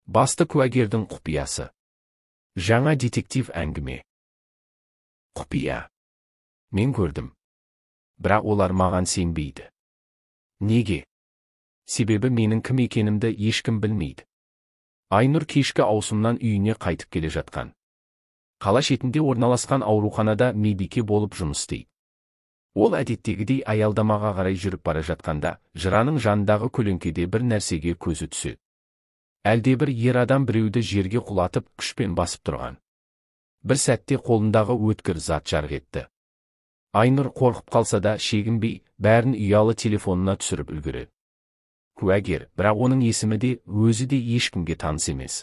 Басты куәгердің құпиясы. Жаңа детектив әңгіме. Құпия. Мен көрдім. Бірақ олар маған сенбейді. Неге? Себебі менің кім екенімді ешкім білмейді. Айнұр кешкі ауысымнан үйіне қайтып келе жатқан. Қала шетінде орналасқан ауруханада медбике болып жұмыс істейді. Ол әдеттегідей аялдамаға қарай жүріп бара жатқанда, жыраның жанындағы көлеңкеде бір нәрсеге көзі түседі. Әлдебір ер адам біреуді жерге құлатып, күшпен басып тұрған. Бір сәтте қолындағы өткір зат жарқ етті. Айнұр қорқып қалса да шегінбей, бәрін ұялы телефонына түсіріп үлгереді. Куәгер, бірақ оның есімі де, өзі де ешкімге таныс емес.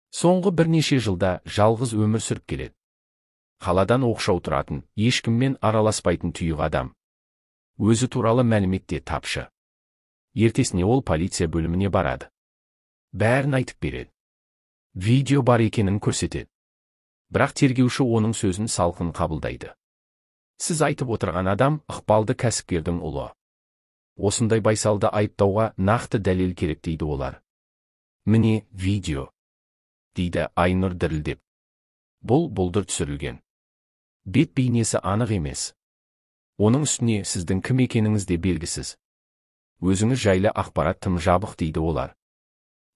Соңғы бірнеше жылда жалғыз өмір сүріп келеді. Қаладан оқшау тұратын, ешкіммен араласпайтын тұйық адам. Өзі туралы мәліметте тапшы. Ертесіне ол полиция бөліміне барады. Бәрін айтып береді. Видео бар екенін көрсетеді. Бірақ тергеуші оның сөзін салқын қабылдайды. Сіз айтып отырған адам ықпалды кәсіпкердің ұлы. Осындай байсалды айыптауға нақты дәлел керек дейді олар. Міне, видео. Дейді Айнұр дірілдеп. Бұл бұлдыр түсірілген. Бет бейнесі анық емес. Оның үстіне сіздің кім екеніңіз де белгісіз. Өзіңіз жайлы ақпарат тым жабық дейді олар.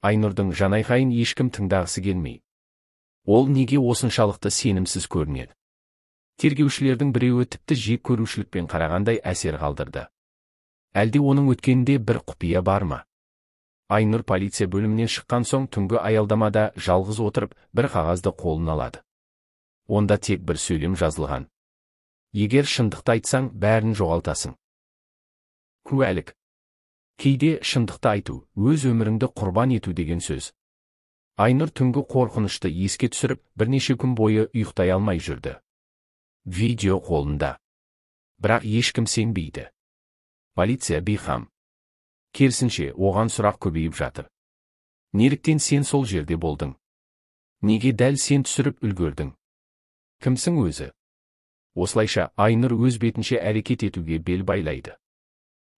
Айнұрдың жанайқайын ешкім тыңдағысы келмей. Ол неге осыншалықты сенімсіз көрінеді? Тергеушілердің біреуі тіпті жек көрушілікпен қарағандай әсер қалдырды. Әлде оның өткенінде бір құпия бар ма? Айнұр полиция бөлімінен шыққан соң түнгі аялдамада жалғыз отырып, бір қағазды қолына алады. Онда тек бір сөйлем жазылған. Егер шындықты айтсаң, бәрін жоғалтасың. Куәлік. Кейде шындықты айту, өз өміріңді құрбан ету деген сөз. Айнұр түнгі қорқынышты еске түсіріп, бірнеше күн бойы ұйықтай алмай жүрді. Видео қолында. Бірақ ешкім сенбейді. Полиция бейқам. Керісінше, оған сұрақ көбейіп жатыр. Неліктен сен сол жерде болдың? Неге дәл сен түсіріп үлгердің? Кімсің өзі? Осылайша, Айнұр өз бетінше әрекет етуге бел байлайды.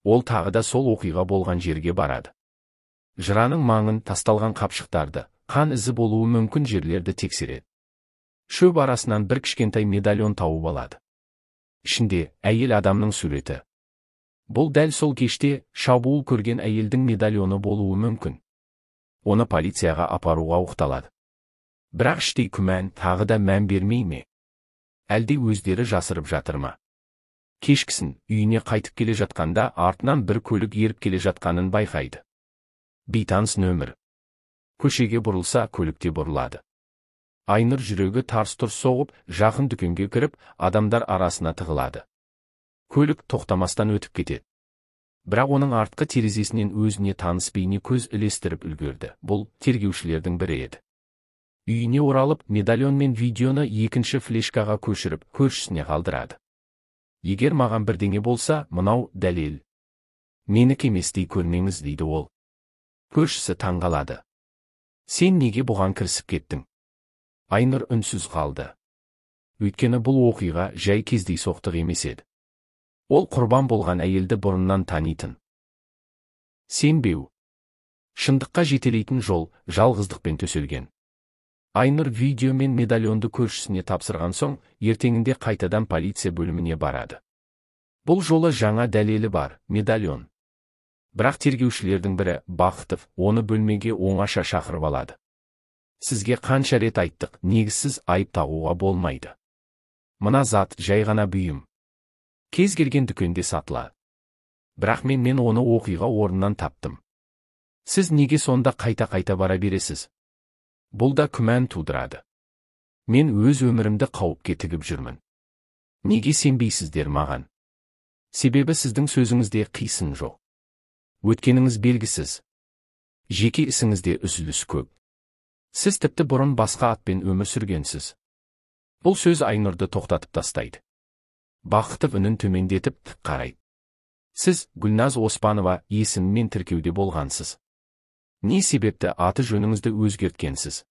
Ол тағы да сол оқиға болған жерге барады. Жыраның маңын тасталған қапшықтарды, қан ізі болуы мүмкін жерлерді тексереді. Шөп арасынан бір кішкентай медальон тауып алады. Ішінде әйел адамның суреті. Бұл дәл сол кеште шабуыл көрген әйелдің медальоны болуы мүмкін. Оны полицияға апаруға оқталады. Бірақ іштей күмән тағы да мән бермей ме? Әлде өздері жасырып жатыр ма? Кешкісін үйіне қайтып келе жатқанда артынан бір көлік еріп келе жатқанын байқайды. Бейтаныс нөмір. Көшеге бұрылса, көлікте бұрылады. Айнұр жүрегі тарс-тұрс соғып, жақын дүкенге кіріп, адамдар арасына тығылады. Көлік тоқтамастан өтіп кетеді. Бірақ оның артқы терезесінен өзіне таныс бейне көз ілестіріп үлгерді. Бұл тергеушілердің бірі еді. Үйіне оралып, медальон мен видеоны екінші флешкаға көшіріп, көршісіне қалдырады. Егер маған бірдеңе болса, мынау дәлел. Мені кеместей көрмеңіз дейді ол. Көршісі таңғалады. Сен неге бұған кірісіп кеттің? Айнұр үнсіз қалды. Өйткені бұл оқиға жай кездейсоқтық емес еді. Ол құрбан болған әйелді бұрыннан танитын. Сенбеу. Шындыққа жетелейтін жол жалғыздықпен төселген. Айнұр видео мен медальонды көршісіне тапсырған соң, ертеңінде қайтадан полиция бөліміне барады. Бұл жолы жаңа дәлелі бар, медальон. Бірақ тергеушілердің бірі, Бақытов, оны бөлмеге оңаша шақырып алады. Сізге қанша рет айттық, негізсіз айып тағуға болмайды. Мына зат жай ғана бұйым. Кез келген дүкенде сатылады. Бірақ мен оны оқиға орнынан таптым. Сіз неге сонда қайта бара бересіз? Бұл да күмән тудырады. Мен өз өмірімді қауіпке тігіп жүрмін. Неге сенбейсіздер маған? Себебі сіздің сөзіңізде қисын жоқ. Өткеніңіз белгісіз. Жеке ісіңізде үзіліс көп. Сіз тіпті бұрын басқа атпен өмір сүргенсіз. Бұл сөз Айнұрды тоқтатып тастайды. Бақытов үнін төмендетіп тік қарайды. Сіз Гүлназ Оспанова есімімен тіркеуде болғансыз. Не себепті аты жөніңізді өзгерткенсіз?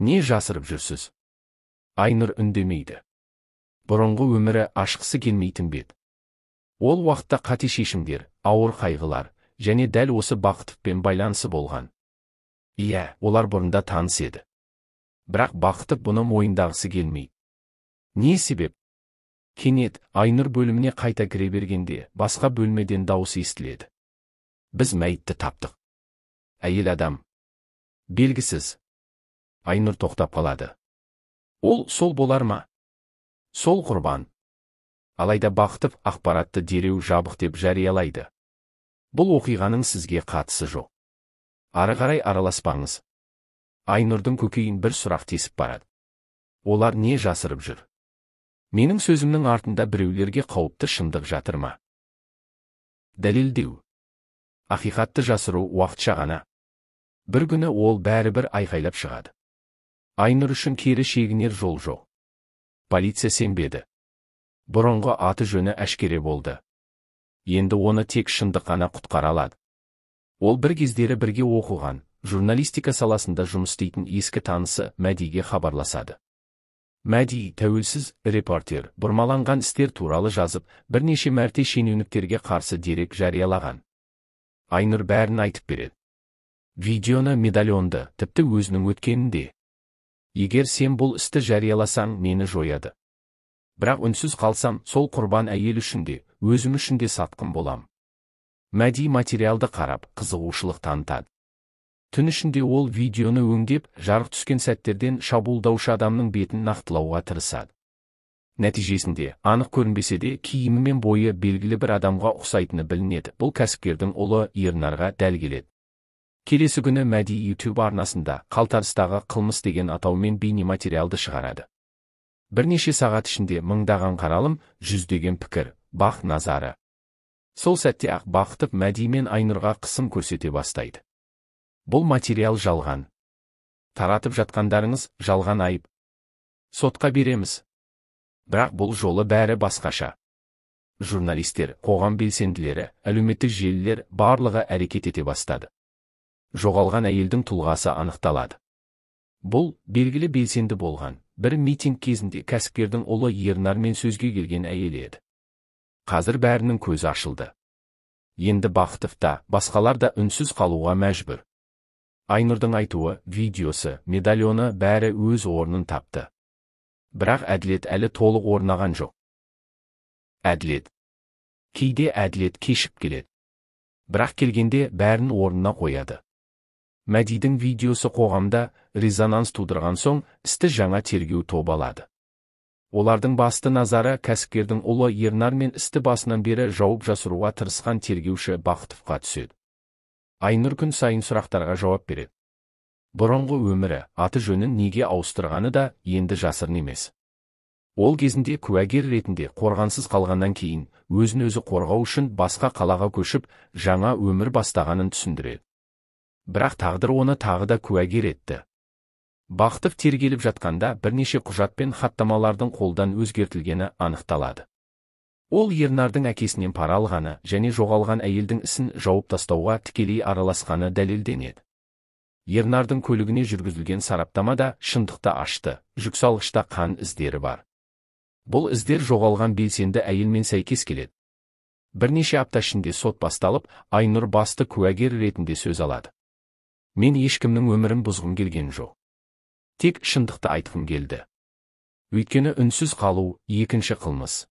Не жасырып жүрсіз? Айнұр үндемейді. Бұрынғы өмірі ашқысы келмейтін бет. Ол уақытта қате шешімдер, ауыр қайғылар, және дәл осы Бақытовпен байланысы болған. Иә, олар бұрында таныс еді. Бірақ Бақытов бұны мойындағысы келмейді. Не себеп? Кенет Айнұр бөліміне қайта кіре бергенде басқа бөлмеден дауыс естіледі. Біз мәйітті таптық. Әйел адам. Белгісіз. Айнұр тоқтап қалады. Ол сол болар ма? Сол құрбан. Алайда Бақытов ақпаратты дереу жабық деп жариялайды. Бұл оқиғаның сізге қатысы жоқ. Ары қарай араласпаңыз. Айнұрдың көкейін бір сұрақ тесіп барады. Олар не жасырып жүр? Менің сөзімнің артында біреулерге қауіпті шындық жатыр ма? Дәлелдеу. Ақиқатты жасыру уақытша ғана. Бір күні ол бәрібір айқайлап шығады. Айнұр үшін кері шегінер жол жоқ. Полиция сенбеді. Бұрынғы аты жөні әшкере болды. Енді оны тек шындық қана құтқара алады. Ол бір кездері бірге оқыған, журналистика саласында жұмыс істейтін ескі танысы Мәдиге хабарласады. Мәди тәуелсіз репортер, бұрмаланған істер туралы жазып, бірнеше мәрте шенеуніктерге қарсы дерек жариялаған. Айнұр бәрін айтып береді. Видеоны, медальонды, тіпті өзінің өткенінде. Егер сен бұл істі жарияласаң, мені жояды. Бірақ үнсіз қалсам, сол құрбан әйел үшін де, өзім үшін де сатқын болам. Мәди материалды қарап, қызығушылық танытады. Түн ішінде ол видеоны өңдеп, жарық түскен сәттерден шабуылдаушы адамның бетін нақтылауға тырысады. Нәтижесінде, анық көрінбесе де, киімі мен бойы белгілі бір адамға ұқсайтыны білінеді. Бұл кәсіпкердің ұлы Ернарға дәл келеді. Келесі күні Мәди YouTube арнасында «Қалтарыстағы қылмыс» деген атаумен бейнематериалды шығарады. Бірнеше сағат ішінде мыңдаған қаралым, жүздеген пікір, бақ назары. Сол сәтте ақ Бақытов Мәди мен Айнұрға қысым көрсете бастайды. Бұл материал жалған. Таратып жатқандарыңыз жалған айып. Сотқа береміз. Бірақ бұл жолы бәрі басқаша. Журналистер, қоғам белсенділері, әлеуметтік желілер барлығы әрекет ете бастады. Жоғалған әйелдің тұлғасы анықталады. Бұл белгілі белсенді болған, бір митинг кезінде кәсіпкердің ұлы Ернармен сөзге келген әйел еді. Қазір бәрінің көзі ашылды. Енді Бақытов та, басқалар да үнсіз қалуға мәжбүр. Айнұрдың айтуы, видеосы, медальоны бәрі өз орнын тапты. Бірақ әділет әлі толық орнаған жоқ. Әділет. Кейде әділет кешіп келеді. Бірақ келгенде бәрін орнына қояды. Мәдидің видеосы қоғамда резонанс тудырған соң, істі жаңа тергеу тобы алады. Олардың басты назары кәсіпкердің ұлы Ернар мен істі басынан бері жауып жасыруға тырысқан тергеуші Бақытовқа түседі. Айнұр күн сайын сұрақтарға жауап береді. Бұрынғы өмірі, аты жөнін неге ауыстырғаны да енді жасырын емес. Ол кезінде куәгер ретінде қорғансыз қалғаннан кейін, өзін өзі қорғау үшін басқа қалаға көшіп, жаңа өмір бастағанын түсіндіреді. Бірақ тағдыр оны тағы да куәгер етті. Бақытов тергеліп жатқанда бірнеше құжат пен хаттамалардың қолдан өзгертілгені анықталады. Ол Ернардың әкесінен пара алғаны және жоғалған әйелдің ісін жауып тастауға тікелей араласқаны дәлелденеді. Ернардың көлігіне жүргізілген сараптамада шындықты ашты, жүксалғышта қан іздері бар. Бұл іздер жоғалған белсенді әйелмен сәйкес келеді. Бірнеше апта ішінде сот басталып, Айнұр басты куәгер ретінде сөз алады. Мен ешкімнің өмірін бұзғым келген жоқ. Тек шындықты айтқым келді. Өйткені үнсіз қалу екінші қылмыс.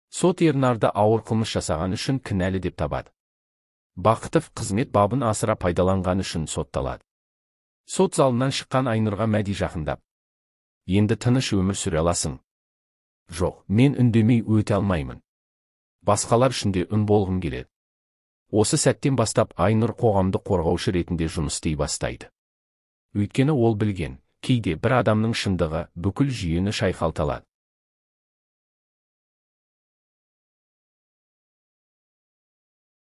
Сот Ернарды ауыр қылмыс жасаған үшін кінәлі деп табады. Бақытов қызмет бабын асыра пайдаланған үшін сотталады. Сот залынан шыққан Айнұрға Мәди жақындап: «Енді тыныш өмір сүре аласың?» «Жоқ, мен үндемей өте алмаймын. Басқалар үшін де үн болғым келеді». Осы сәттен бастап Айнұр қоғамды қорғаушы ретінде жұмыс істей бастайды. Өйткені ол білген, кейде бір адамның шындығы бүкіл жүйені шайқалталады.